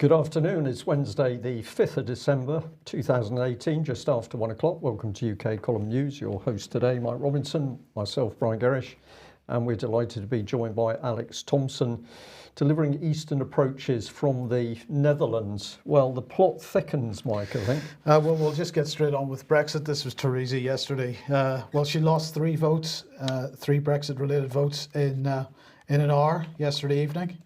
Good afternoon. It's Wednesday, the 5th of December 2018, just after 1 o'clock. Welcome to UK Column News. Your host today, Mike Robinson, myself, Brian Gerrish, and we're delighted to be joined by Alex Thomson, delivering Eastern approaches from the Netherlands. Well, the plot thickens, Mike, I think. Well, we'll just get straight on with Brexit. This was Theresa yesterday. Well, she lost three Brexit-related votes in an hour yesterday evening.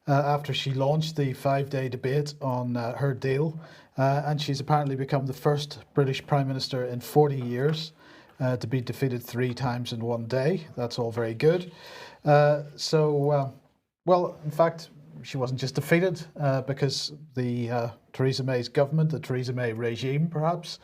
After she launched the 5-day debate on her deal. And she's apparently become the first British Prime Minister in 40 years to be defeated 3 times in one day. That's all very good. Well, in fact, she wasn't just defeated because the Theresa May's government, the Theresa May regime perhaps,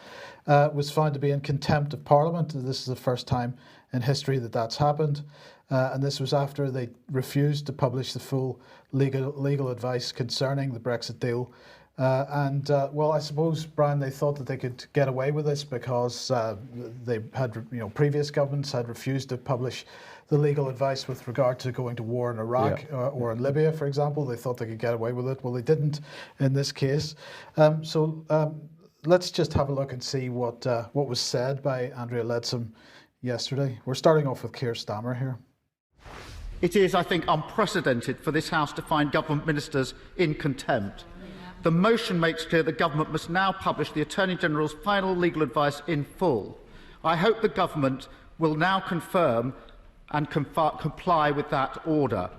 was found to be in contempt of Parliament. This is the first time in history that that's happened. And this was after they refused to publish the full legal advice concerning the Brexit deal. Well, I suppose, Brian, they thought that they could get away with this because they had, previous governments had refused to publish the legal advice with regard to going to war in Iraq or in Libya, for example. They thought they could get away with it. Well, they didn't in this case. Let's just have a look and see what was said by Andrea Leadsom yesterday. We're starting off with Keir Starmer here. It is, I think, unprecedented for this House to find government ministers in contempt. The motion makes clear the government must now publish the Attorney-General's final legal advice in full. I hope the government will now confirm and comply with that order.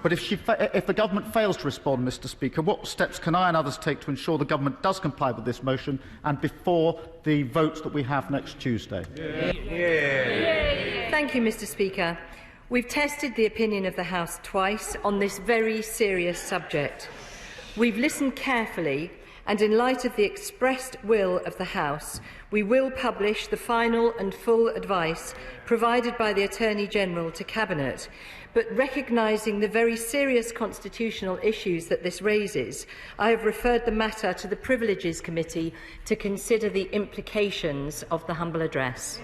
But if the government fails to respond, Mr. Speaker, what steps can I and others take to ensure the government does comply with this motion and before the votes that we have next Tuesday? Thank you, Mr. Speaker. We've tested the opinion of the House twice on this very serious subject. We've listened carefully, and in light of the expressed will of the House, we will publish the final and full advice provided by the Attorney-General to Cabinet. But recognising the very serious constitutional issues that this raises, I have referred the matter to the Privileges Committee to consider the implications of the humble address.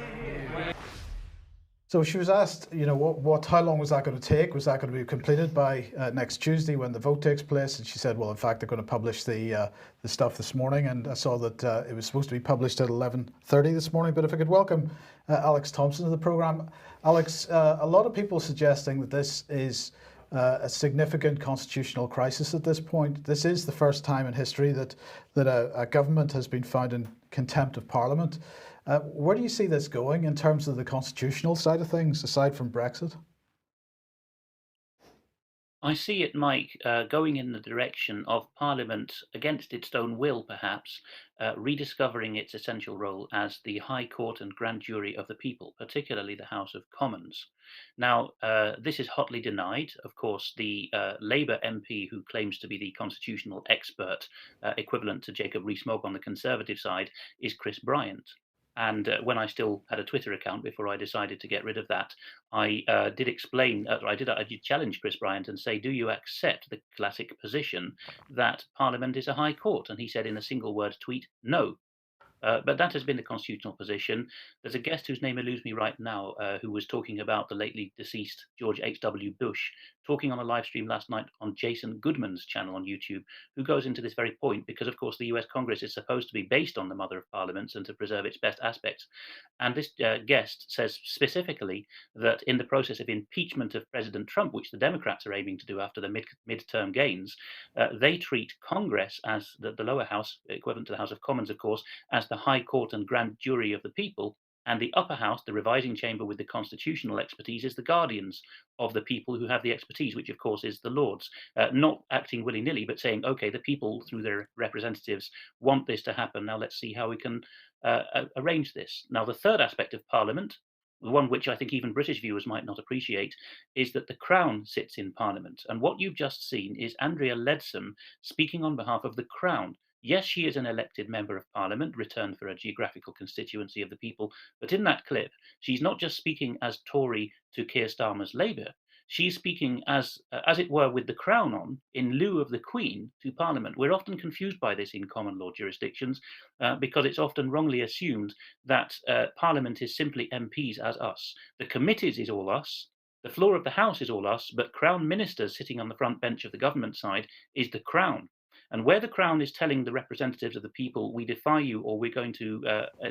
So she was asked, how long was that going to take? Was that going to be completed by next Tuesday when the vote takes place? And she said, well, in fact, they're going to publish the stuff this morning. And I saw that it was supposed to be published at 11:30 this morning. But if I could welcome Alex Thomson to the programme. Alex, a lot of people suggesting that this is a significant constitutional crisis at this point. This is the first time in history that a government has been found in contempt of Parliament. Where do you see this going in terms of the constitutional side of things, aside from Brexit? I see it, Mike, going in the direction of Parliament, against its own will perhaps, rediscovering its essential role as the High Court and Grand Jury of the people, particularly the House of Commons. Now, this is hotly denied. Of course, the Labour MP who claims to be the constitutional expert, equivalent to Jacob Rees-Mogg on the Conservative side, is Chris Bryant. And when I still had a Twitter account before I decided to get rid of that, I did explain, I did challenge Chris Bryant and say, do you accept the classic position that Parliament is a high court? And he said in a single word tweet, no. But that has been the constitutional position. There's a guest whose name eludes me right now, who was talking about the lately deceased George H.W. Bush, talking on a live stream last night on Jason Goodman's channel on YouTube, who goes into this very point because, of course, the US Congress is supposed to be based on the Mother of Parliaments and to preserve its best aspects. And this guest says specifically that in the process of impeachment of President Trump, which the Democrats are aiming to do after the midterm gains, they treat Congress as the lower house, equivalent to the House of Commons, of course, as the High Court and Grand Jury of the people, And the upper house, the revising chamber with the constitutional expertise, is the guardians of the people who have the expertise, which of course is the Lords, not acting willy-nilly, but saying, okay, the people through their representatives want this to happen. Now let's see how we can arrange this. Now, the third aspect of Parliament, the one which I think even British viewers might not appreciate, is that the Crown sits in Parliament. And what you've just seen is Andrea Leadsom speaking on behalf of the Crown. Yes, she is an elected member of Parliament, returned for a geographical constituency of the people, but in that clip, she's not just speaking as Tory to Keir Starmer's Labour. She's speaking as it were, with the crown on, in lieu of the Queen, to Parliament. We're often confused by this in common law jurisdictions because it's often wrongly assumed that Parliament is simply MPs as us. The committees is all us. The floor of the House is all us, but Crown ministers sitting on the front bench of the government side is the Crown. And where the Crown is telling the representatives of the people, we defy you, or we're going to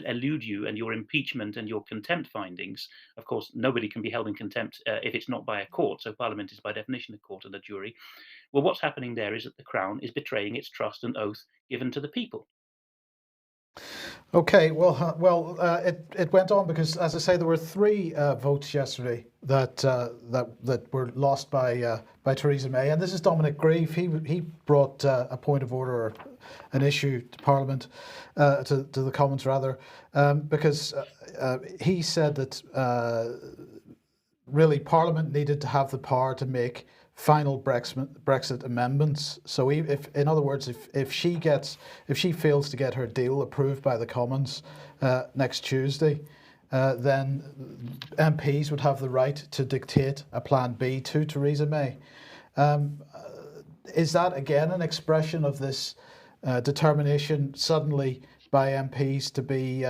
elude you and your impeachment and your contempt findings. Of course, nobody can be held in contempt if it's not by a court. So Parliament is by definition a court and a jury. Well, what's happening there is that the Crown is betraying its trust and oath given to the people. Okay, it went on because, as I say, there were three votes yesterday that were lost by Theresa May, and this is Dominic Grieve. He brought a point of order, or an issue to Parliament, to the Commons rather, because he said that really Parliament needed to have the power to make final Brexit amendments. So if, in other words, if she fails to get her deal approved by the Commons next Tuesday, then MPs would have the right to dictate a plan B to Theresa May. Is that again an expression of this determination suddenly by MPs to be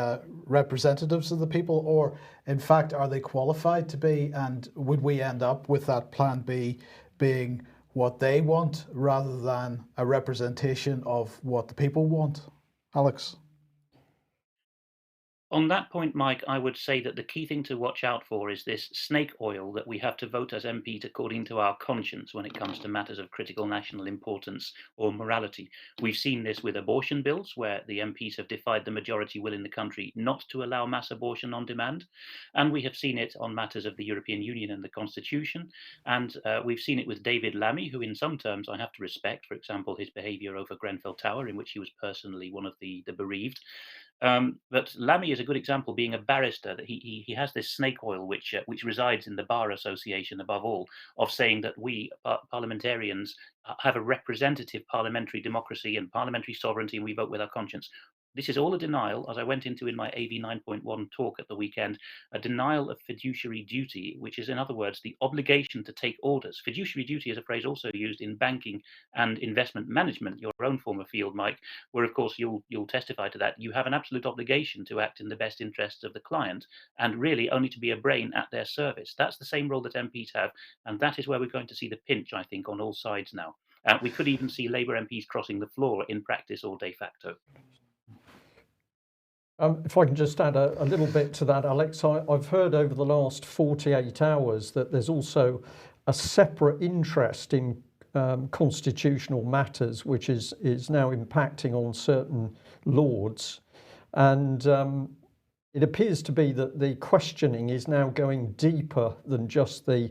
representatives of the people, or in fact are they qualified to be, and would we end up with that plan B being what they want rather than a representation of what the people want? Alex? On that point, Mike, I would say that the key thing to watch out for is this snake oil that we have to vote as MPs according to our conscience when it comes to matters of critical national importance or morality. We've seen this with abortion bills, where the MPs have defied the majority will in the country not to allow mass abortion on demand. And we have seen it on matters of the European Union and the Constitution. And we've seen it with David Lammy, who in some terms I have to respect, for example, his behaviour over Grenfell Tower, in which he was personally one of the bereaved. But Lammy is a good example, being a barrister, that he has this snake oil which resides in the Bar Association above all, of saying that we parliamentarians have a representative parliamentary democracy and parliamentary sovereignty, and we vote with our conscience. This is all a denial, as I went into in my AV 9.1 talk at the weekend, a denial of fiduciary duty, which is, in other words, the obligation to take orders. Fiduciary duty is a phrase also used in banking and investment management, your own former field, Mike, where, of course, you'll testify to that. You have an absolute obligation to act in the best interests of the client, and really only to be a brain at their service. That's the same role that MPs have, and that is where we're going to see the pinch, I think, on all sides now. We could even see Labour MPs crossing the floor in practice or de facto. If I can just add a little bit to that, Alex, I've heard over the last 48 hours that there's also a separate interest in constitutional matters, which is now impacting on certain lords. And it appears to be that the questioning is now going deeper than just the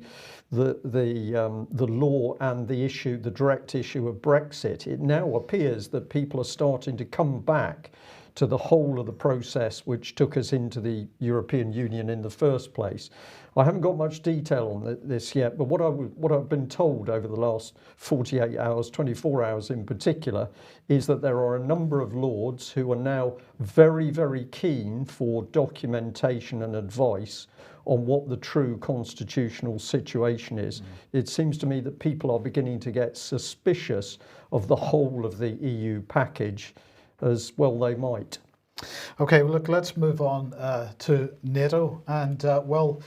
law and the direct issue of Brexit. It now appears that people are starting to come back to the whole of the process which took us into the European Union in the first place. I haven't got much detail on this yet, but what I've been told over the last 48 hours, 24 hours in particular, is that there are a number of lords who are now very, very keen for documentation and advice on what the true constitutional situation is. It seems to me that people are beginning to get suspicious of the whole of the EU package, as well they might. Okay, well, look, let's move on to NATO. And the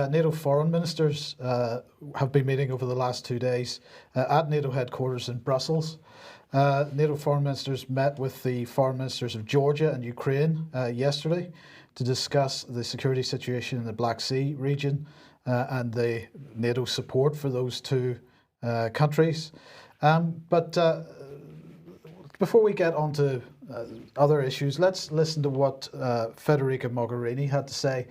NATO foreign ministers have been meeting over the last 2 days at NATO headquarters in Brussels. NATO foreign ministers met with the foreign ministers of Georgia and Ukraine yesterday to discuss the security situation in the Black Sea region and the NATO support for those two countries. But before we get on to other issues. Let's listen to what Federica Mogherini had to say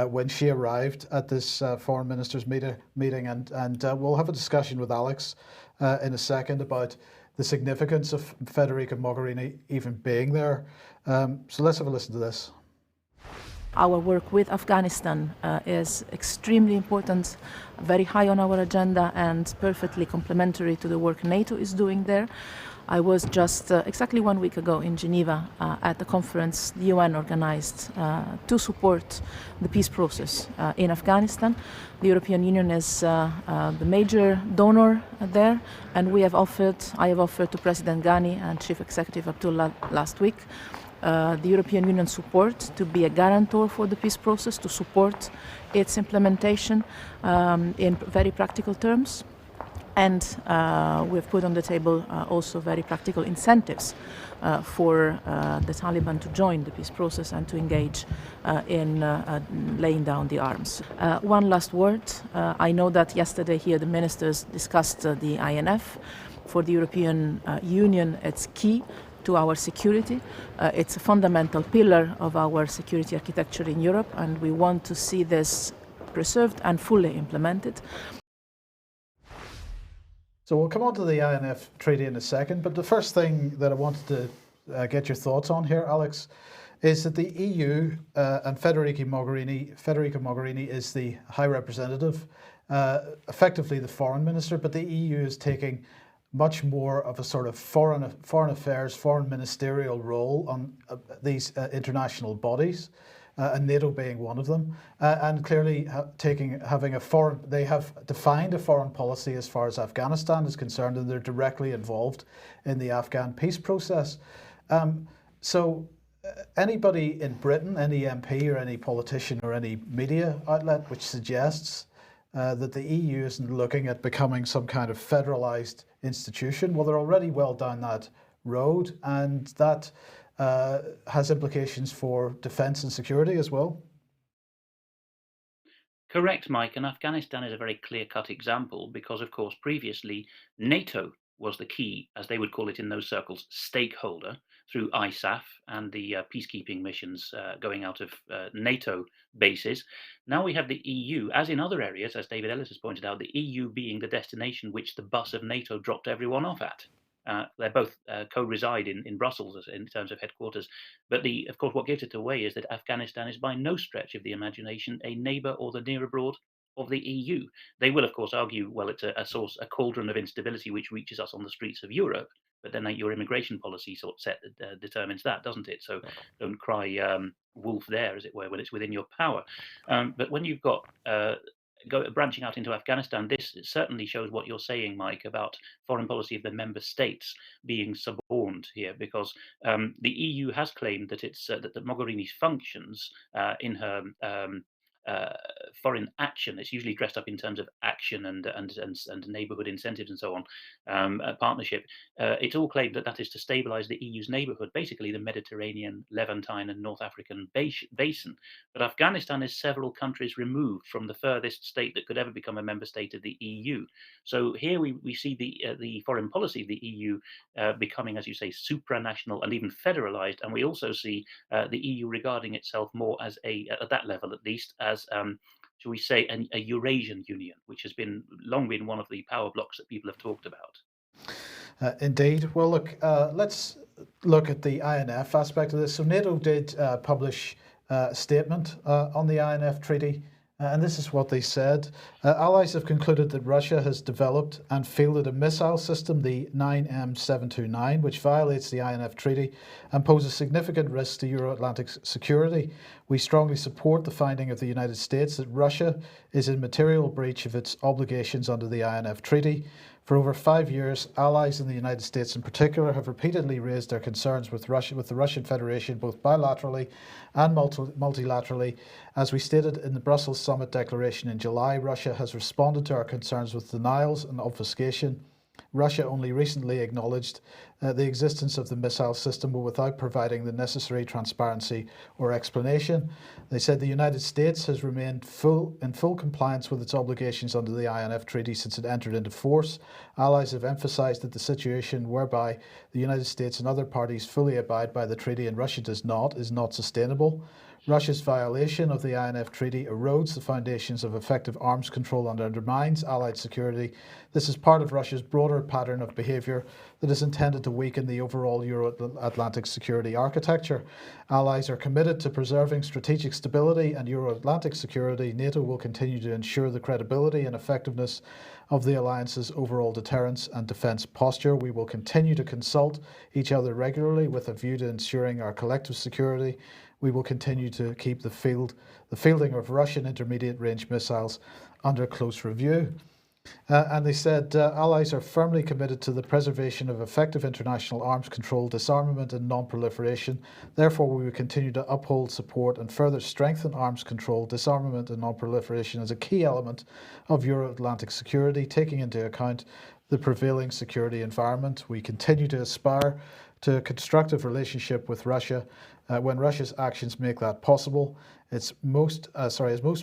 when she arrived at this foreign ministers meeting, and we'll have a discussion with Alex in a second about the significance of Federica Mogherini even being there. So let's have a listen to this. Our work with Afghanistan is extremely important, very high on our agenda, and perfectly complementary to the work NATO is doing there. I was just exactly 1 week ago in Geneva at the conference the UN organized to support the peace process in Afghanistan. The European Union is the major donor there, and I have offered to President Ghani and Chief Executive Abdullah last week the European Union support to be a guarantor for the peace process, to support its implementation in very practical terms. And we've put on the table also very practical incentives for the Taliban to join the peace process and to engage in laying down the arms. One last word. I know that yesterday here the ministers discussed the INF. For the European Union, it's key to our security. It's a fundamental pillar of our security architecture in Europe, and we want to see this preserved and fully implemented. So we'll come on to the INF Treaty in a second, but the first thing that I wanted to get your thoughts on here, Alex, is that the EU and Federica Mogherini is the High Representative, effectively the Foreign Minister, but the EU is taking much more of a sort of foreign affairs, foreign ministerial role on these international bodies, and NATO being one of them, and clearly they have defined a foreign policy as far as Afghanistan is concerned, and they're directly involved in the Afghan peace process. So anybody in Britain, any MP or any politician or any media outlet which suggests that the EU isn't looking at becoming some kind of federalised institution, well, they're already well down that road, and that has implications for defence and security as well. Correct, Mike, and Afghanistan is a very clear-cut example because, of course, previously NATO was the key, as they would call it in those circles, stakeholder through ISAF and the peacekeeping missions going out of NATO bases. Now we have the EU, as in other areas, as David Ellis has pointed out, the EU being the destination which the bus of NATO dropped everyone off at. They both co-reside in Brussels in terms of headquarters. But of course, what gives it away is that Afghanistan is by no stretch of the imagination a neighbour or the near abroad of the EU. They will, of course, argue, well, it's a cauldron of instability which reaches us on the streets of Europe. But then your immigration policy determines that, doesn't it? So don't cry wolf there, as it were, when it's within your power. But when you've got branching out into Afghanistan, this certainly shows what you're saying, Mike, about foreign policy of the member states being suborned here, because the EU has claimed that that Mogherini's functions in her foreign action, it's usually dressed up in terms of action and neighbourhood incentives and so on, partnership. It's all claimed that is to stabilise the EU's neighbourhood, basically the Mediterranean, Levantine and North African basin. But Afghanistan is several countries removed from the furthest state that could ever become a member state of the EU. So here we see the foreign policy of the EU becoming, as you say, supranational and even federalised, and we also see the EU regarding itself more as at that level at least, as shall we say, a Eurasian Union, which has long been one of the power blocks that people have talked about. Indeed. Well, look, let's look at the INF aspect of this. So NATO did publish a statement on the INF Treaty, and this is what they said. Allies have concluded that Russia has developed and fielded a missile system, the 9M729, which violates the INF Treaty and poses significant risk to Euro-Atlantic security. We strongly support the finding of the United States that Russia is in material breach of its obligations under the INF Treaty. For over 5 years, allies in the United States in particular have repeatedly raised their concerns with the Russian Federation, both bilaterally and multilaterally. As we stated in the Brussels Summit Declaration in July, Russia has responded to our concerns with denials and obfuscation. Russia only recently acknowledged the existence of the missile system without providing the necessary transparency or explanation. They said the United States has remained in full compliance with its obligations under the INF Treaty since it entered into force. Allies have emphasised that the situation whereby the United States and other parties fully abide by the treaty and Russia does not is not sustainable. Russia's violation of the INF Treaty erodes the foundations of effective arms control and undermines Allied security. This is part of Russia's broader pattern of behaviour that is intended to weaken the overall Euro-Atlantic security architecture. Allies are committed to preserving strategic stability and Euro-Atlantic security. NATO will continue to ensure the credibility and effectiveness of the alliance's overall deterrence and defence posture. We will continue to consult each other regularly with a view to ensuring our collective security. We will continue to keep the fielding of Russian intermediate-range missiles under close review. And they said allies are firmly committed to the preservation of effective international arms control, disarmament and non-proliferation. Therefore, we will continue to uphold, support and further strengthen arms control, disarmament and non-proliferation as a key element of Euro-Atlantic security, taking into account the prevailing security environment. We continue to aspire to a constructive relationship with Russia when Russia's actions make that possible. As most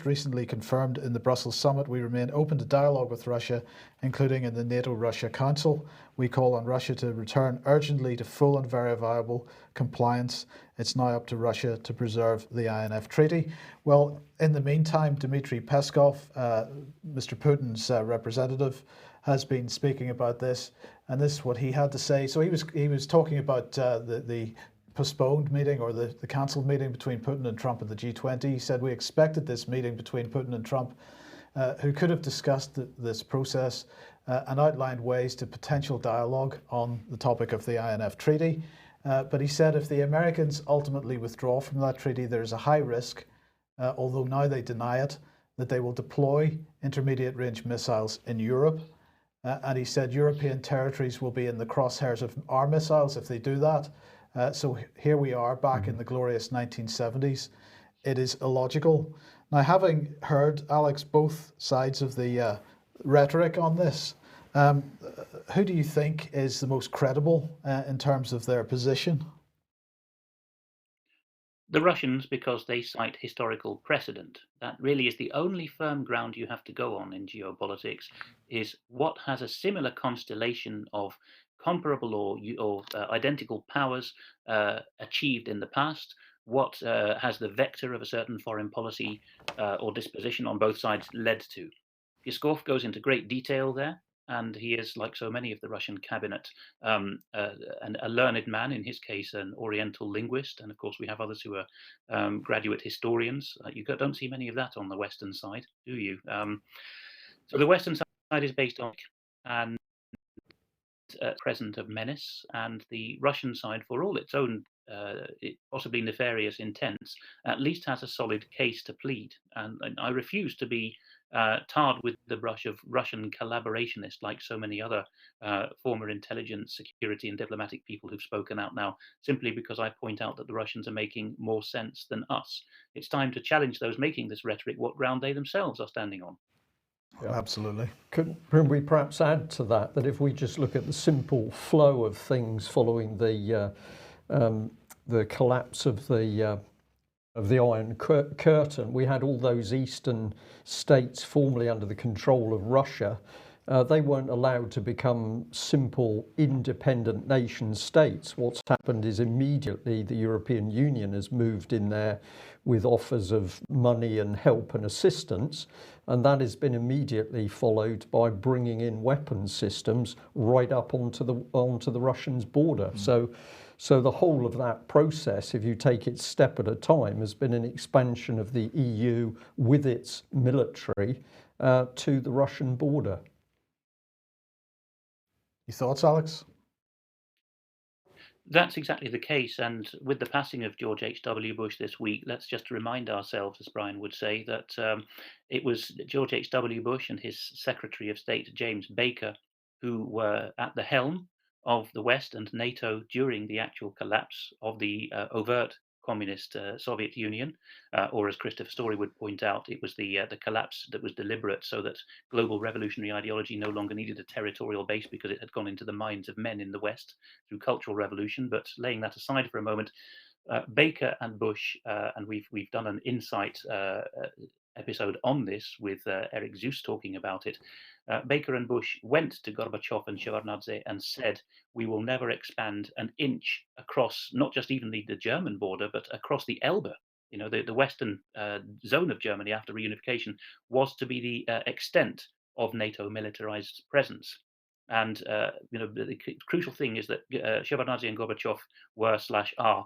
recently confirmed in the Brussels summit, we remain open to dialogue with Russia, including in the NATO-Russia Council. We call on Russia to return urgently to full and verifiable compliance. It's now up to Russia to preserve the INF Treaty. Well, in the meantime, Dmitry Peskov, Mr. Putin's representative, has been speaking about this, and this is what he had to say. So he was talking about the postponed meeting or the cancelled meeting between Putin and Trump at the G20. He said, we expected this meeting between Putin and Trump, who could have discussed this process and outlined ways to potential dialogue on the topic of the INF Treaty. But he said if the Americans ultimately withdraw from that treaty, there is a high risk, although now they deny it, that they will deploy intermediate range missiles in Europe. And he said European territories will be in the crosshairs of our missiles if they do that. So here we are back in the glorious 1970s. It is illogical. Now, having heard, Alex, both sides of the rhetoric on this, who do you think is the most credible in terms of their position? The Russians, because they cite historical precedent. That really is the only firm ground you have to go on in geopolitics, is what has a similar constellation of comparable or identical powers achieved in the past, what has the vector of a certain foreign policy or disposition on both sides led to. Peskov goes into great detail there, and he is, like so many of the Russian cabinet, a learned man, in his case an Oriental linguist, and of course we have others who are graduate historians. You don't see many of that on the Western side, do you? So the Western side is based on and present of menace, and the Russian side, for all its own possibly nefarious intents, at least has a solid case to plead. And I refuse to be tarred with the brush of Russian collaborationist, like so many other former intelligence, security and diplomatic people who've spoken out now, simply because I point out that the Russians are making more sense than us. It's time to challenge those making this rhetoric what ground they themselves are standing on. Yeah. Absolutely. Could we perhaps add to that if we just look at the simple flow of things following the collapse of the Iron Curtain, we had all those eastern states formerly under the control of Russia. They weren't allowed to become simple independent nation states. What's happened is immediately the European Union has moved in there with offers of money and help and assistance, and that has been immediately followed by bringing in weapons systems right up onto the Russians' border. So the whole of that process, if you take it step at a time, has been an expansion of the EU with its military to the Russian border. Your thoughts, Alex? That's exactly the case, and with the passing of George H.W. Bush this week, let's just remind ourselves, as Brian would say, that it was George H.W. Bush and his Secretary of State, James Baker, who were at the helm of the West and NATO during the actual collapse of the overt communist Soviet Union, or as Christopher Story would point out, it was the collapse that was deliberate so that global revolutionary ideology no longer needed a territorial base because it had gone into the minds of men in the West through cultural revolution. But laying that aside for a moment, Baker and Bush, and we've done an insight episode on this with Eric Zeus talking about it. Baker and Bush went to Gorbachev and Shevardnadze and said, we will never expand an inch across not just even the German border, but across the Elbe. You know, the western zone of Germany after reunification was to be the extent of NATO militarized presence. And you know, the crucial thing is that Shevardnadze and Gorbachev were / are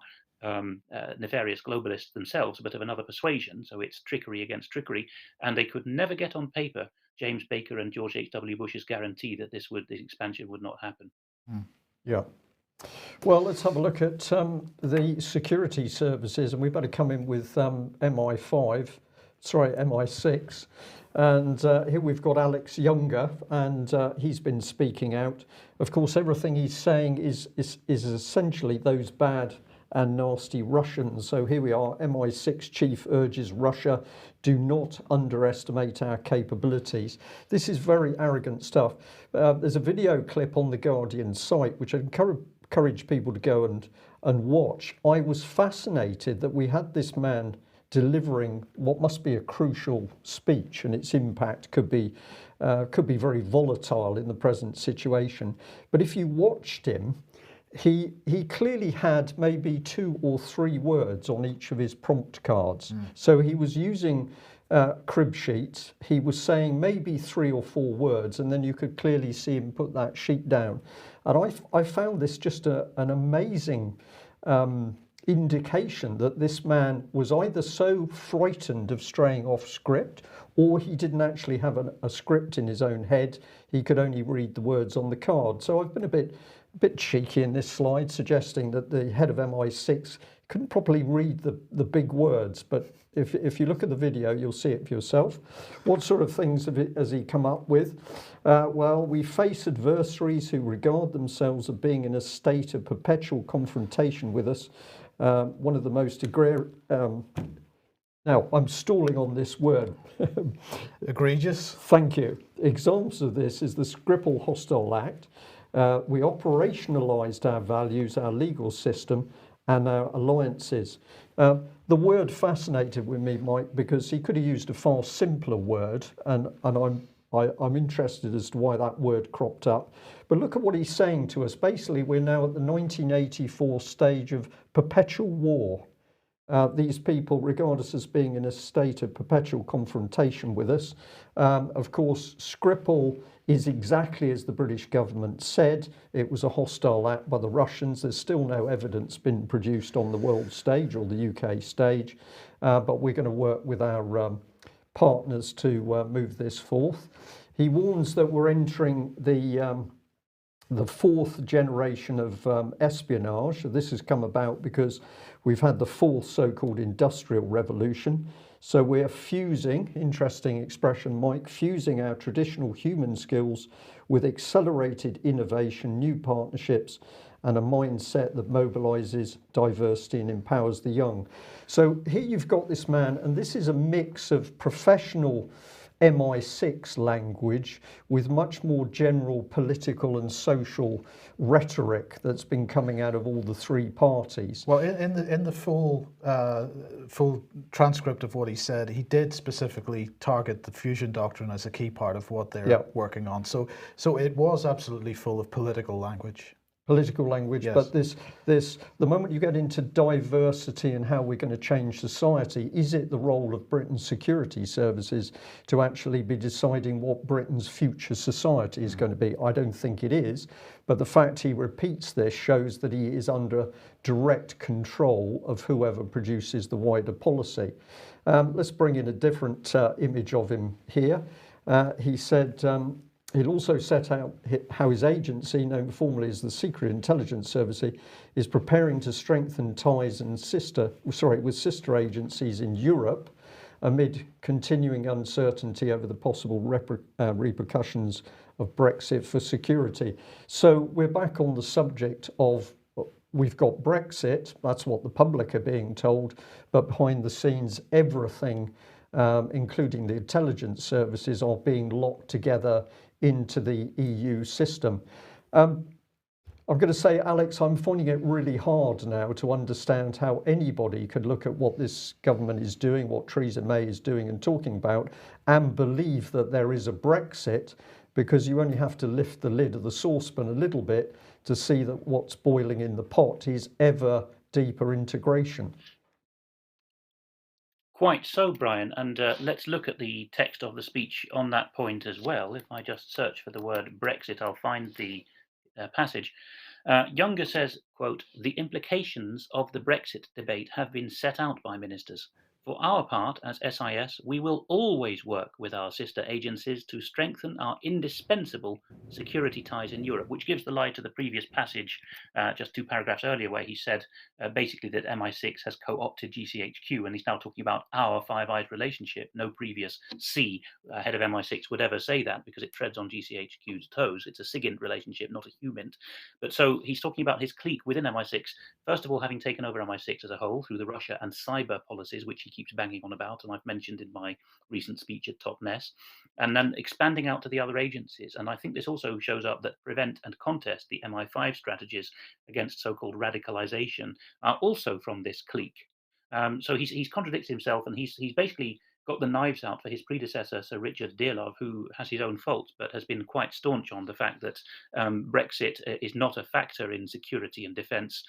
nefarious globalists themselves, but of another persuasion. So it's trickery against trickery, and they could never get on paper James Baker and George H.W. Bush's guarantee that the expansion would not happen. Yeah. Well, let's have a look at the security services, and we better come in with MI6. And here we've got Alex Younger, and he's been speaking out. Of course, everything he's saying is essentially those bad and nasty Russians. So here we are, MI6 chief urges Russia, do not underestimate our capabilities. This is very arrogant stuff. There's a video clip on the Guardian site, which I encourage people to go and watch. I was fascinated that we had this man delivering what must be a crucial speech, and its impact could be very volatile in the present situation. But if you watched him, he clearly had maybe 2 or 3 words on each of his prompt cards. So he was using crib sheets. He was saying maybe 3 or 4 words, and then you could clearly see him put that sheet down. And I found this just an amazing indication that this man was either so frightened of straying off script, or he didn't actually have a script in his own head. He could only read the words on the card. So I've been a bit cheeky in this slide, suggesting that the head of MI6 couldn't properly read the big words. But if you look at the video, you'll see it for yourself. What sort of things has he come up with? Well, we face adversaries who regard themselves as being in a state of perpetual confrontation with us. One of the most now, I'm stalling on this word. Egregious. Thank you. Examples of this is the Skripal Hostile Act. We operationalised our values, our legal system, and our alliances. The word fascinated with me, Mike, because he could have used a far simpler word, and I'm interested as to why that word cropped up. But look at what he's saying to us. Basically, we're now at the 1984 stage of perpetual war. These people regard us as being in a state of perpetual confrontation with us. Of course, Skripal is exactly as the British government said. It was a hostile act by the Russians. There's still no evidence been produced on the world stage or the UK stage, but we're going to work with our partners to move this forth. He warns that we're entering the 4th generation of espionage. This has come about because we've had the 4th so-called industrial revolution. So we're fusing, interesting expression, Mike, fusing our traditional human skills with accelerated innovation, new partnerships, and a mindset that mobilises diversity and empowers the young. So here you've got this man, and this is a mix of professional MI6 language with much more general political and social rhetoric that's been coming out of all the 3 parties. Well, in the full transcript of what he said, he did specifically target the fusion doctrine as a key part of what they're working on. So it was absolutely full of political language. Yes. But this the moment you get into diversity and how we're going to change society, is it the role of Britain's security services to actually be deciding what Britain's future society is going to be? I don't think it is, but the fact he repeats this shows that he is under direct control of whoever produces the wider policy. Let's bring in a different image of him here. He said he'll also set out how his agency, known formally as the Secret Intelligence Service, is preparing to strengthen ties with sister agencies in Europe amid continuing uncertainty over the possible repercussions of Brexit for security. So we're back on the subject of we've got Brexit, that's what the public are being told, but behind the scenes, everything, including the intelligence services, are being locked together into the EU system. I'm going to say, Alex, I'm finding it really hard now to understand how anybody could look at what this government is doing, what Treason May is doing and talking about, and believe that there is a Brexit, because you only have to lift the lid of the saucepan a little bit to see that what's boiling in the pot is ever deeper integration. Quite so, Brian, and let's look at the text of the speech on that point as well. If I just search for the word Brexit, I'll find the passage. Younger says, quote, "The implications of the Brexit debate have been set out by ministers. For our part, as SIS, we will always work with our sister agencies to strengthen our indispensable security ties in Europe," which gives the lie to the previous passage, just 2 paragraphs earlier, where he said basically that MI6 has co-opted GCHQ, and he's now talking about our Five Eyes relationship. No previous head of MI6 would ever say that, because it treads on GCHQ's toes. It's a SIGINT relationship, not a HUMINT. But so he's talking about his clique within MI6, first of all, having taken over MI6 as a whole through the Russia and cyber policies, which he keeps banging on about, and I've mentioned in my recent speech at Totnes, and then expanding out to the other agencies. And I think this also shows up that prevent and contest, the MI5 strategies against so-called radicalization, are also from this clique. So he's contradicted himself, and he's basically got the knives out for his predecessor, Sir Richard Dearlove, who has his own faults, but has been quite staunch on the fact that Brexit is not a factor in security and defence,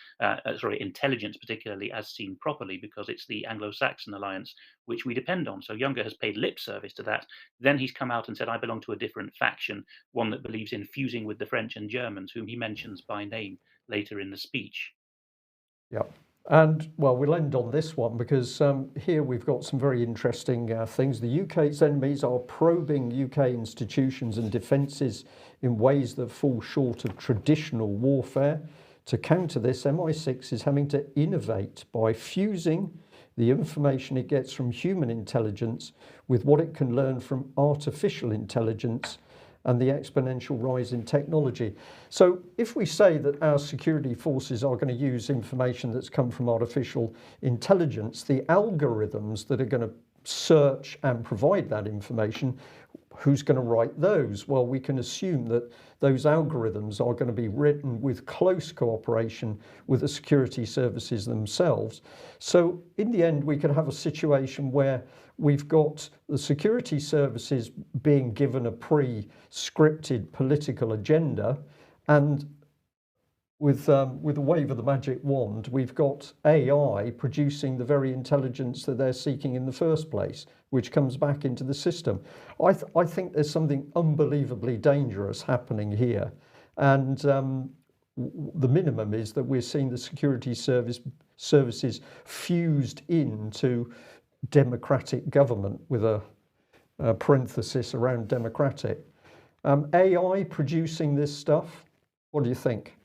intelligence particularly, as seen properly, because it's the Anglo-Saxon alliance which we depend on. So Younger has paid lip service to that. Then he's come out and said, I belong to a different faction, one that believes in fusing with the French and Germans, whom he mentions by name later in the speech. Yeah. And well, we'll end on this one, because here we've got some very interesting things. The UK's enemies are probing UK institutions and defences in ways that fall short of traditional warfare. To counter this, MI6 is having to innovate by fusing the information it gets from human intelligence with what it can learn from artificial intelligence and the exponential rise in technology. So if we say that our security forces are going to use information that's come from artificial intelligence, the algorithms that are going to search and provide that information, who's going to write those? Well, we can assume that those algorithms are going to be written with close cooperation with the security services themselves. So in the end, we could have a situation where we've got the security services being given a pre-scripted political agenda, and with a wave of the magic wand, we've got AI producing the very intelligence that they're seeking in the first place, which comes back into the system. I think there's something unbelievably dangerous happening here, and the minimum is that we're seeing the security services fused into democratic government, with a parenthesis around democratic. AI producing this stuff, what do you think?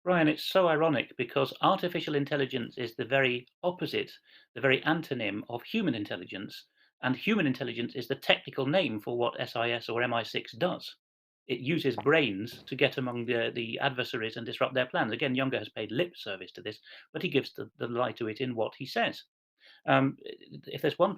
Brian, it's so ironic, because artificial intelligence is the very opposite, the very antonym of human intelligence, and human intelligence is the technical name for what SIS or MI6 does. It uses brains to get among the adversaries and disrupt their plans. Again, Younger has paid lip service to this, but he gives the lie to it in what he says. If there's one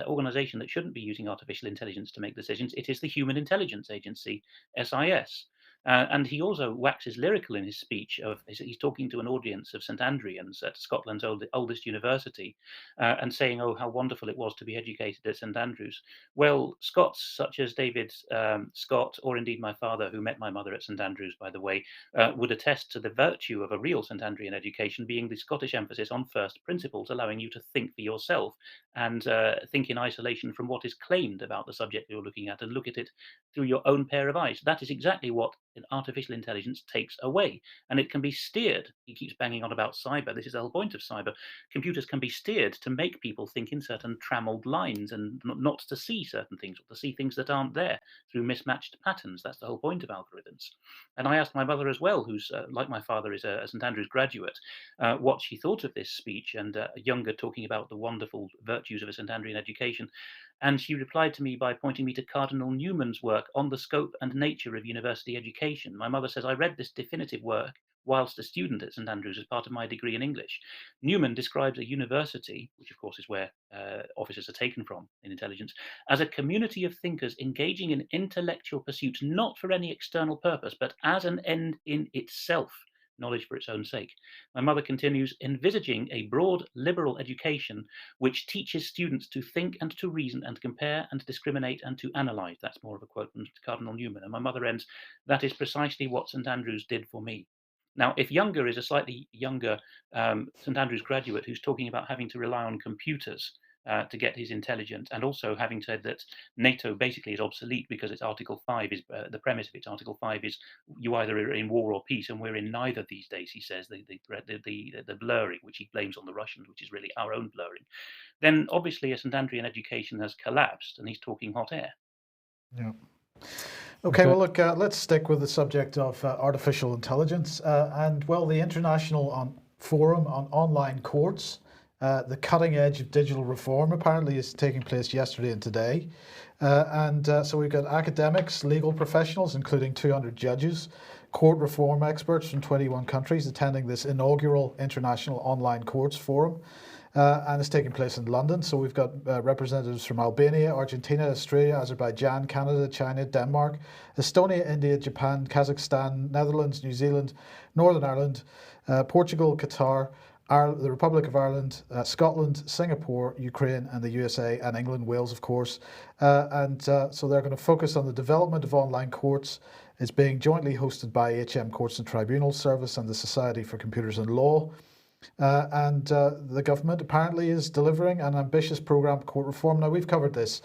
organization that shouldn't be using artificial intelligence to make decisions, it is the Human Intelligence Agency, SIS. And he also waxes lyrical in his speech. He's talking to an audience of St Andreans at Scotland's oldest university, and saying, oh, how wonderful it was to be educated at St Andrews. Well, Scots such as David Scott, or indeed my father, who met my mother at St Andrews, by the way, would attest to the virtue of a real St Andrean education being the Scottish emphasis on first principles, allowing you to think for yourself and think in isolation from what is claimed about the subject you're looking at, and look at it through your own pair of eyes. That is exactly what artificial intelligence takes away, and it can be steered. He keeps banging on about cyber. This is the whole point of cyber. Computers can be steered to make people think in certain trammeled lines, and not to see certain things, or to see things that aren't there through mismatched patterns. That's the whole point of algorithms. And I asked my mother as well, who's like my father is a St Andrews graduate, what she thought of this speech, and Younger talking about the wonderful virtues of a St Andrean education. And she replied to me by pointing me to Cardinal Newman's work on the scope and nature of university education. My mother says, I read this definitive work whilst a student at St Andrews as part of my degree in English. Newman describes a university, which of course is where officers are taken from in intelligence, as a community of thinkers engaging in intellectual pursuit not for any external purpose, but as an end in itself, knowledge for its own sake. My mother continues, envisaging a broad liberal education which teaches students to think and to reason and compare and discriminate and to analyse. That's more of a quote from Cardinal Newman. And my mother ends, that is precisely what St Andrews did for me. Now, if younger is a slightly younger St Andrews graduate who's talking about having to rely on computers to get his intelligence, and also having said that NATO basically is obsolete because its Article 5 is the premise of its Article 5 is you either are in war or peace, and we're in neither these days. He says the blurring, which he blames on the Russians, which is really our own blurring. Then obviously a St Andrean education has collapsed, and he's talking hot air. Yeah. Okay, well, look, let's stick with the subject of artificial intelligence. The International Forum on Online Courts, the cutting edge of digital reform, apparently is taking place yesterday and today. So we've got academics, legal professionals, including 200 judges, court reform experts from 21 countries attending this inaugural International Online Courts Forum. And it's taking place in London. So we've got representatives from Albania, Argentina, Australia, Azerbaijan, Canada, China, Denmark, Estonia, India, Japan, Kazakhstan, Netherlands, New Zealand, Northern Ireland, Portugal, Qatar, the Republic of Ireland, Scotland, Singapore, Ukraine, and the USA, and England, Wales, of course. So they're going to focus on the development of online courts. It's being jointly hosted by HM Courts and Tribunals Service and the Society for Computers and Law. The government apparently is delivering an ambitious programme of court reform. Now, we've covered this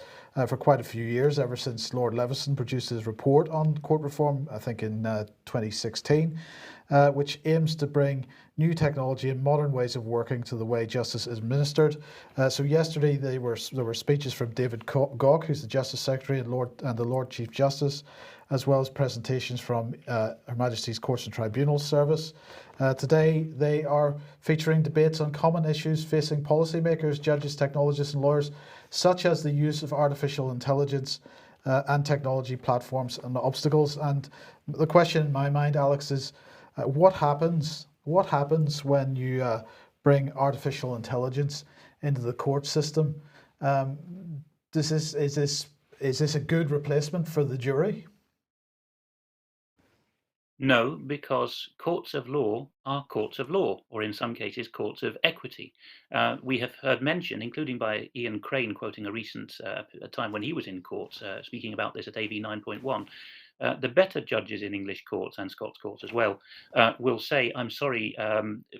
for quite a few years, ever since Lord Leveson produced his report on court reform, I think in 2016, which aims to bring new technology and modern ways of working to the way justice is administered. So yesterday there were speeches from David Gauke, who's the Justice Secretary and the Lord Chief Justice, as well as presentations from Her Majesty's Courts and Tribunals Service. Today they are featuring debates on common issues facing policymakers, judges, technologists and lawyers, such as the use of artificial intelligence and technology platforms and obstacles. And the question in my mind, Alex, is what happens when you bring artificial intelligence into the court system? Is this a good replacement for the jury? No, because courts of law are courts of law, or in some cases, courts of equity. We have heard mention, including by Ian Crane, quoting a recent a time when he was in court, speaking about this at AV 9.1. The better judges in English courts and Scots courts as well will say, I'm sorry,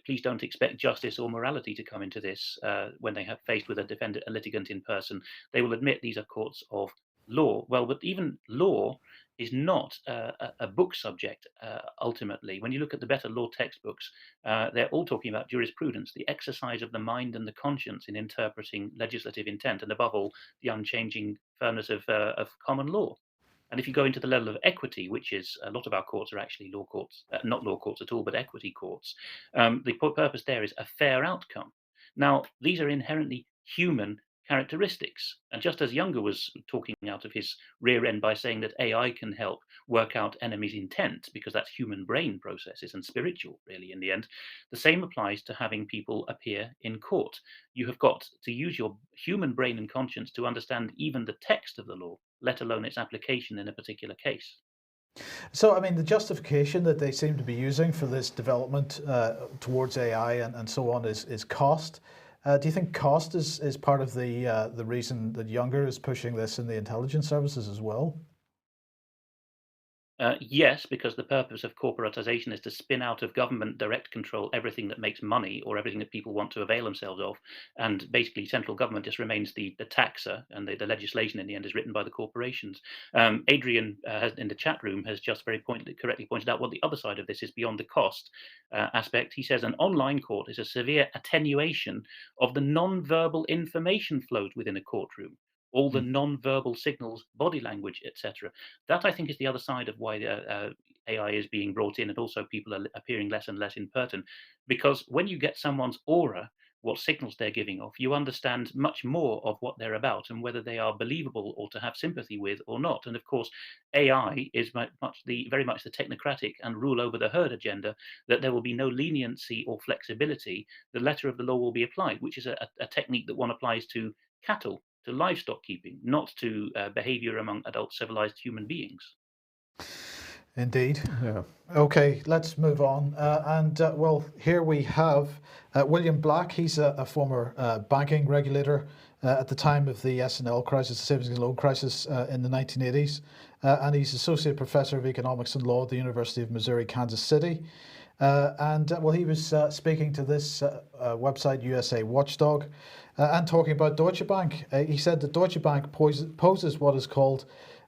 please don't expect justice or morality to come into this when they have faced with a litigant in person. They will admit these are courts of law. Well, but even law is not a book subject ultimately. When you look at the better law textbooks, they're all talking about jurisprudence, the exercise of the mind and the conscience in interpreting legislative intent, and above all, the unchanging firmness of common law. And if you go into the level of equity, which is a lot of our courts are actually law courts, not law courts at all, but equity courts, the purpose there is a fair outcome. Now, these are inherently human characteristics. And just as Younger was talking out of his rear end by saying that AI can help work out enemies' intent, because that's human brain processes and spiritual, really, in the end, the same applies to having people appear in court. You have got to use your human brain and conscience to understand even the text of the law, let alone its application in a particular case. So, I mean, the justification that they seem to be using for this development towards AI and so on is cost. Do you think cost is part of the reason that Younger is pushing this in the intelligence services as well? Yes, because the purpose of corporatization is to spin out of government direct control everything that makes money or everything that people want to avail themselves of. And basically, central government just remains the taxer, and the legislation in the end is written by the corporations. Adrian in the chat room has just correctly pointed out what the other side of this is beyond the cost aspect. He says an online court is a severe attenuation of the non-verbal information flowed within a courtroom, all the non-verbal signals, body language, etc. That, I think, is the other side of why AI is being brought in, and also people are appearing less and less impertinent. Because when you get someone's aura, what signals they're giving off, you understand much more of what they're about and whether they are believable or to have sympathy with or not. And of course, AI is very much the technocratic and rule over the herd agenda, that there will be no leniency or flexibility. The letter of the law will be applied, which is a technique that one applies to cattle, to livestock keeping, not to behavior among adult civilized human beings. Indeed. Yeah. Okay, let's move on. Well, here we have William Black. He's a former banking regulator at the time of the S&L crisis, the savings and loan crisis in the 1980s. And he's associate professor of economics and law at the University of Missouri, Kansas City. Well, he was speaking to this website, USA Watchdog, and talking about Deutsche Bank. He said that Deutsche Bank poses what is called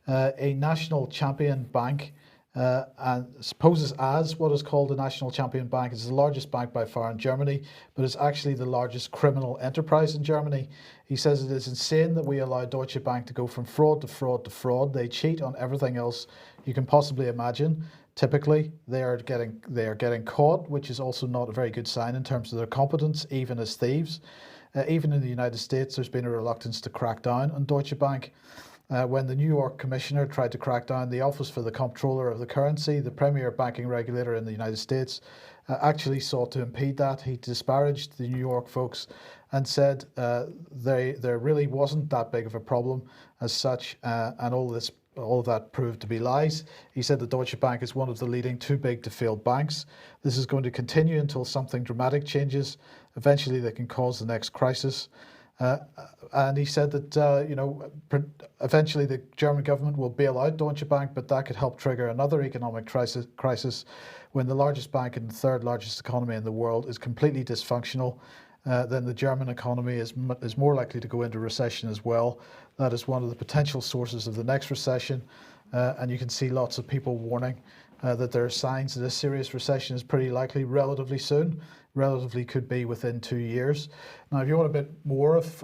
a national champion bank, and poses as what is called a national champion bank. It's the largest bank by far in Germany, but it's actually the largest criminal enterprise in Germany. He says it is insane that we allow Deutsche Bank to go from fraud to fraud to fraud. They cheat on everything else you can possibly imagine. Typically, they are getting caught, which is also not a very good sign in terms of their competence, even as thieves. Even in the United States, there's been a reluctance to crack down on Deutsche Bank. When the New York commissioner tried to crack down, the Office for the Comptroller of the Currency, the premier banking regulator in the United States, actually sought to impede that. He disparaged the New York folks and said there really wasn't that big of a problem as such, and all of that proved to be lies. He said that Deutsche Bank is one of the leading too big to fail banks. This is going to continue until something dramatic changes. Eventually, they can cause the next crisis. And he said that eventually the German government will bail out Deutsche Bank, but that could help trigger another economic crisis when the largest bank and the third largest economy in the world is completely dysfunctional. Then the German economy is more likely to go into recession as well. That is one of the potential sources of the next recession, and you can see lots of people warning that there are signs that a serious recession is pretty likely relatively soon. Relatively could be within 2 years. Now, if you want a bit more of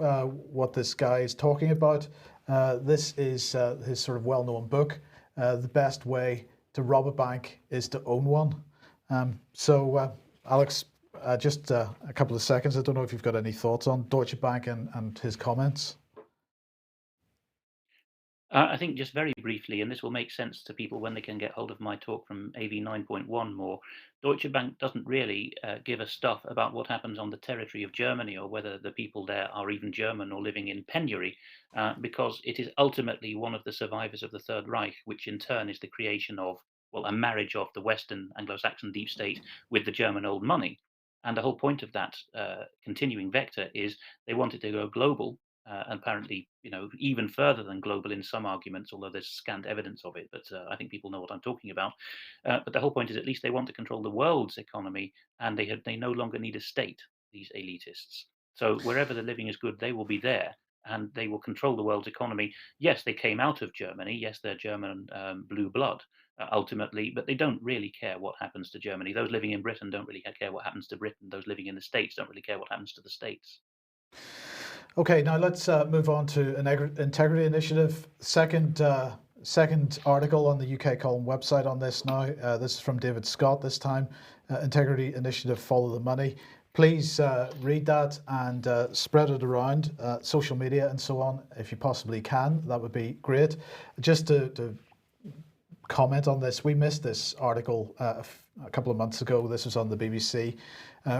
what this guy is talking about, this is his sort of well-known book, The Best Way to Rob a Bank is to Own One. Alex, just a couple of seconds. I don't know if you've got any thoughts on Deutsche Bank and his comments. I think just very briefly, and this will make sense to people when they can get hold of my talk from AV 9.1 more, Deutsche Bank doesn't really give us stuff about what happens on the territory of Germany or whether the people there are even German or living in penury, because it is ultimately one of the survivors of the Third Reich, which in turn is the creation of, well, a marriage of the Western Anglo-Saxon deep state with the German old money. And the whole point of that continuing vector is they wanted to go global. Apparently, even further than global in some arguments, although there's scant evidence of it. But I think people know what I'm talking about. But the whole point is, at least they want to control the world's economy, and they no longer need a state, these elitists. So wherever the living is good, they will be there, and they will control the world's economy. Yes, they came out of Germany. Yes, they're German blue blood. Ultimately, but they don't really care what happens to Germany. Those living in Britain don't really care what happens to Britain. Those living in the States don't really care what happens to the States. Okay, now let's move on to an integrity initiative. Second article on the UK Column website on this now. This is from David Scott this time. Integrity initiative, follow the money. Please read that and spread it around social media and so on if you possibly can. That would be great. Just to comment on this, we missed this article a couple of months ago. This was on the BBC.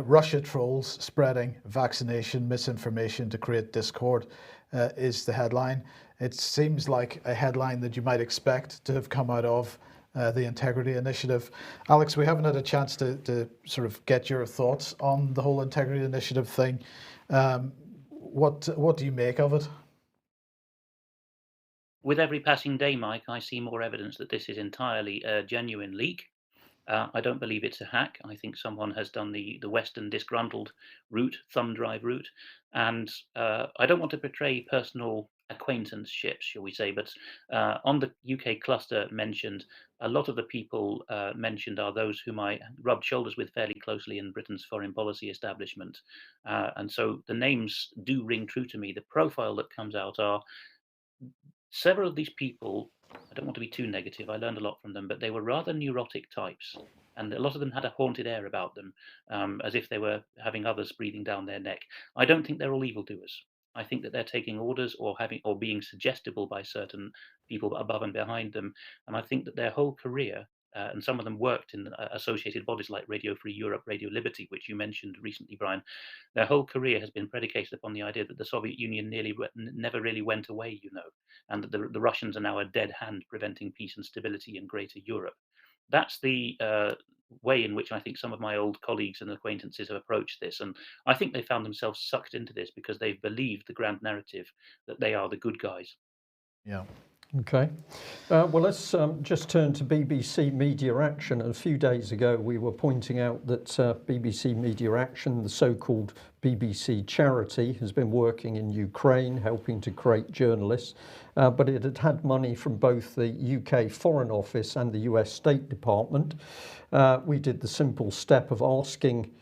Russia trolls spreading vaccination misinformation to create discord is the headline. It seems like a headline that you might expect to have come out of the Integrity Initiative. Alex, we haven't had a chance to sort of get your thoughts on the whole Integrity Initiative thing. What do you make of it? With every passing day, Mike, I see more evidence that this is entirely a genuine leak. I don't believe it's a hack. I think someone has done the Western disgruntled route, thumb drive route. And I don't want to portray personal acquaintanceships, shall we say, but on the UK cluster mentioned, a lot of the people mentioned are those whom I rubbed shoulders with fairly closely in Britain's foreign policy establishment. And so the names do ring true to me. The profile that comes out are several of these people. I don't want to be too negative. I learned a lot from them, but they were rather neurotic types. and a lot of them had a haunted air about them, as if they were having others breathing down their neck. I don't think they're all evildoers. I think that they're taking orders or being suggestible by certain people above and behind them, and I think that their whole career, and some of them worked in associated bodies like Radio Free Europe, Radio Liberty, which you mentioned recently, Brian. Their whole career has been predicated upon the idea that the Soviet Union never really went away, and that the Russians are now a dead hand preventing peace and stability in Greater Europe. That's the way in which I think some of my old colleagues and acquaintances have approached this. And I think they found themselves sucked into this because they've believed the grand narrative that they are the good guys. Yeah. Okay. Well, let's just turn to BBC Media Action. A few days ago, we were pointing out that BBC Media Action, the so-called BBC charity, has been working in Ukraine, helping to create journalists, but it had had money from both the UK Foreign Office and the US State Department. We did the simple step of asking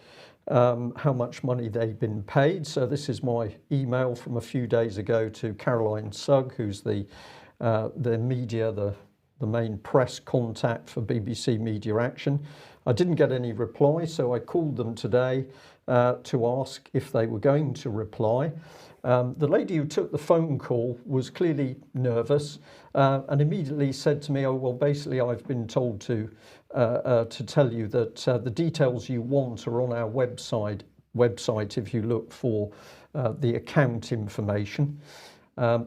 how much money they'd been paid. So this is my email from a few days ago to Caroline Sugg, who's the media, the main press contact for BBC Media Action. I didn't get any reply, so I called them today to ask if they were going to reply. The lady who took the phone call was clearly nervous and immediately said to me, "Oh, well, basically I've been told to tell you that the details you want are on our website if you look for the account information."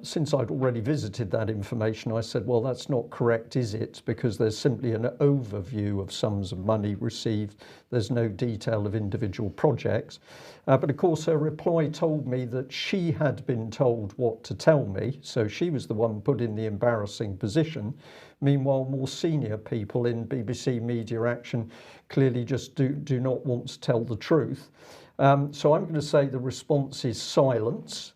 Since I'd already visited that information, I said, well, that's not correct, is it? Because there's simply an overview of sums of money received. There's no detail of individual projects. But of course, her reply told me that she had been told what to tell me. So she was the one put in the embarrassing position. Meanwhile, more senior people in BBC Media Action clearly just do not want to tell the truth. So I'm going to say the response is silence.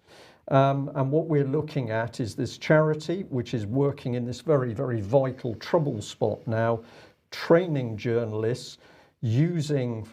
And what we're looking at is this charity, which is working in this very, very vital trouble spot now, training journalists using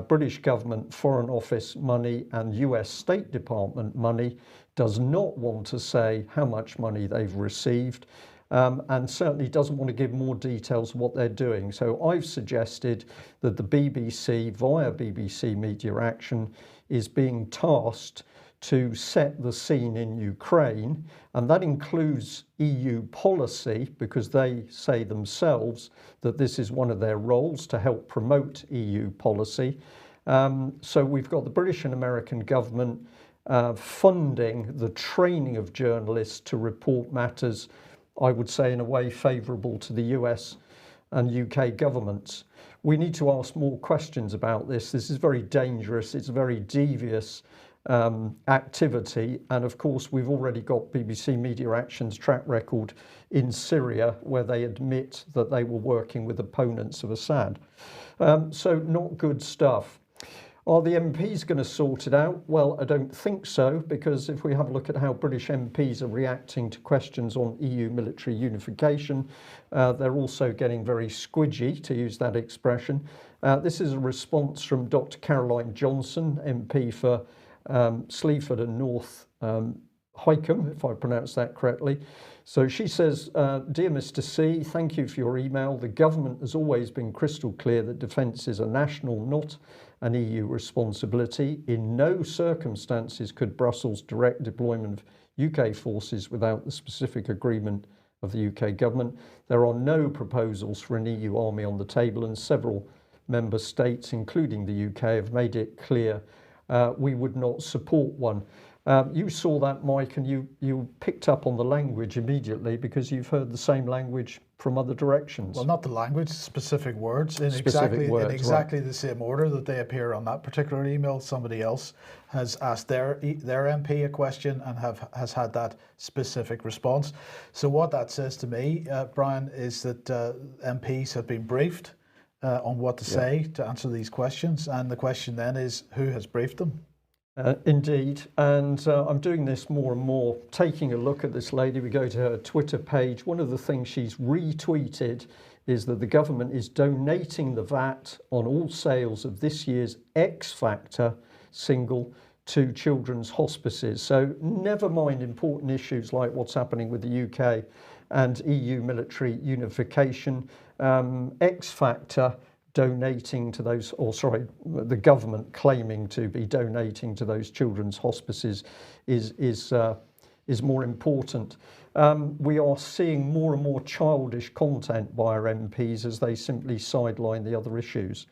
British government Foreign Office money and US State Department money, does not want to say how much money they've received, and certainly doesn't want to give more details of what they're doing. So I've suggested that the BBC, via BBC Media Action, is being tasked to set the scene in Ukraine, and that includes EU policy, because they say themselves that this is one of their roles, to help promote EU policy. So we've got the British and American government funding the training of journalists to report matters, I would say, in a way favourable to the US and UK governments. We need to ask more questions about this. This is very dangerous. It's very devious activity, and of course we've already got BBC Media Action's track record in Syria, where they admit that they were working with opponents of Assad. So not good stuff. Are the MPs going to sort it out? Well, I don't think so, because if we have a look at how British MPs are reacting to questions on EU military unification, they're also getting very squidgy, to use that expression. This is a response from Dr. Caroline Johnson, MP for Sleaford and North Hykeham, if I pronounce that correctly. So she says, "Dear Mr. C, thank you for your email. The government has always been crystal clear that defence is a national, not an EU responsibility. In no circumstances could Brussels direct deployment of UK forces without the specific agreement of the UK government. There are no proposals for an EU army on the table, and several member states, including the UK, have made it clear we would not support one." You saw that, Mike, and you picked up on the language immediately, because you've heard the same language from other directions. Well, not the language, specific words in Specific words, in exactly the same order that they appear on that particular email. Somebody else has asked their MP a question and has had that specific response. So what that says to me, Brian, is that MPs have been briefed on what to say to answer these questions, and the question then is, who has briefed them? Indeed, and I'm doing this more and more, taking a look at this lady. We go to her Twitter page. One of the things she's retweeted is that the government is donating the VAT on all sales of this year's X Factor single to children's hospices. So never mind important issues like what's happening with the UK and EU military unification. X Factor donating to those, or sorry, the government claiming to be donating to those children's hospices is more important. We are seeing more and more childish content by our MPs as they simply sideline the other issues.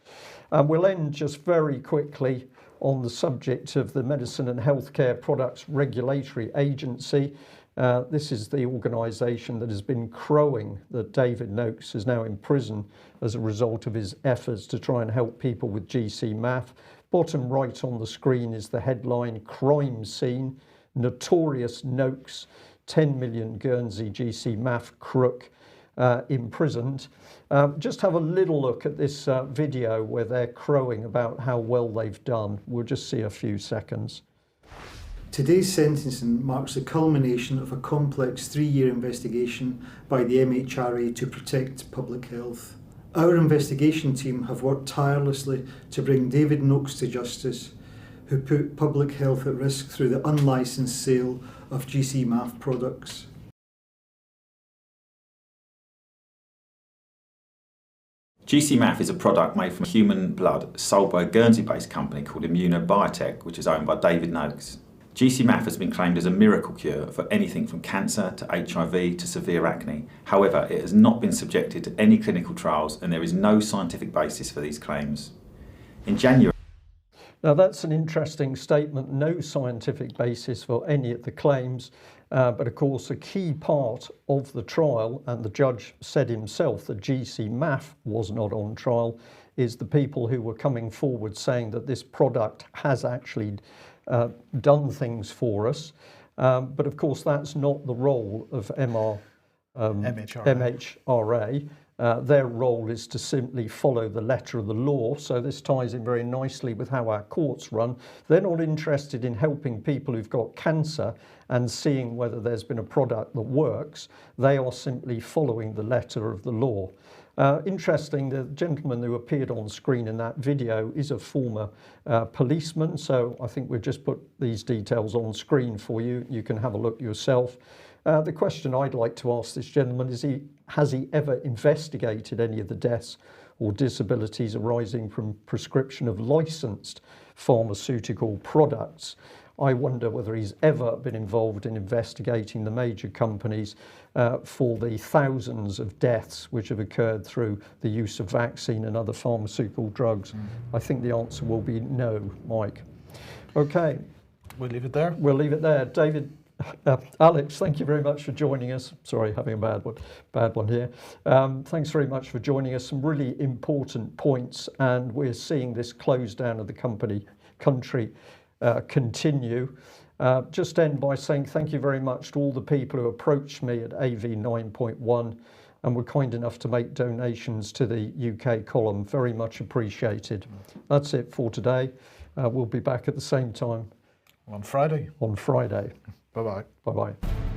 We'll end just very quickly on the subject of the Medicine and Healthcare Products Regulatory Agency. This is the organisation that has been crowing that David Noakes is now in prison as a result of his efforts to try and help people with GC-MAF. Bottom right on the screen is the headline, Crime Scene, Notorious Noakes, 10 million Guernsey GC-MAF crook imprisoned. Just have a little look at this video where they're crowing about how well they've done. We'll just see a few seconds. Today's sentencing marks the culmination of a complex 3-year investigation by the MHRA to protect public health. Our investigation team have worked tirelessly to bring David Noakes to justice, who put public health at risk through the unlicensed sale of GC-MAF products. GC-MAF is a product made from human blood sold by a Guernsey-based company called Immunobiotech, which is owned by David Noakes. GC-MAF has been claimed as a miracle cure for anything from cancer to HIV to severe acne. However, it has not been subjected to any clinical trials and there is no scientific basis for these claims. In January... Now that's an interesting statement, no scientific basis for any of the claims, but of course a key part of the trial, and the judge said himself that GC-MAF was not on trial, is the people who were coming forward saying that this product has actually done things for us, but of course that's not the role of MHRA. Their role is to simply follow the letter of the law, so this ties in very nicely with how our courts run. They're not interested in helping people who've got cancer and seeing whether there's been a product that works. They are simply following the letter of the law. Interesting, the gentleman who appeared on screen in that video is a former policeman, so I think we've just put these details on screen for you. You can have a look yourself. The question I'd like to ask this gentleman is, has he ever investigated any of the deaths or disabilities arising from prescription of licensed pharmaceutical products? I wonder whether he's ever been involved in investigating the major companies for the thousands of deaths which have occurred through the use of vaccine and other pharmaceutical drugs. I think the answer will be no, Mike. Okay. We'll leave it there. We'll leave it there. David, Alex, thank you very much for joining us. Sorry, having a bad one here. Thanks very much for joining us. Some really important points, and we're seeing this close down of the country continue. Just end by saying thank you very much to all the people who approached me at AV 9.1 and were kind enough to make donations to the UK column. Very much appreciated. That's it for today. We'll be back at the same time on Friday. On Friday. Bye-bye. Bye-bye.